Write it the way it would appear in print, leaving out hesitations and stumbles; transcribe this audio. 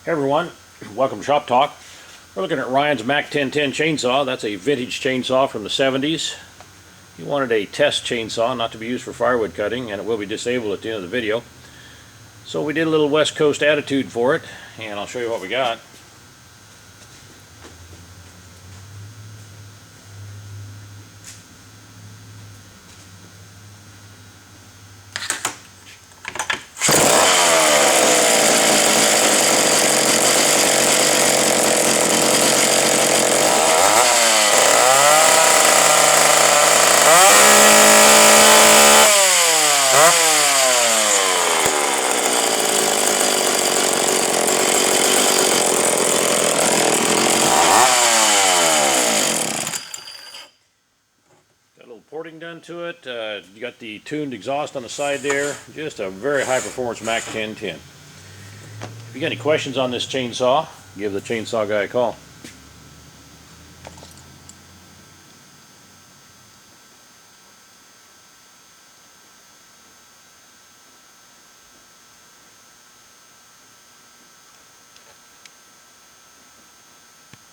Hey everyone, welcome to Shop Talk. We're looking at Ryan's Mac 1010 chainsaw. That's a vintage chainsaw from the 70s. He wanted a test chainsaw, not to be used for firewood cutting, and it will be disabled at the end of the video. So we did a little West Coast attitude for it, and I'll show you what we got. Porting done to it. You got the tuned exhaust on the side there. Just a very high performance Mac 1010. If you got any questions on this chainsaw, give the chainsaw guy a call.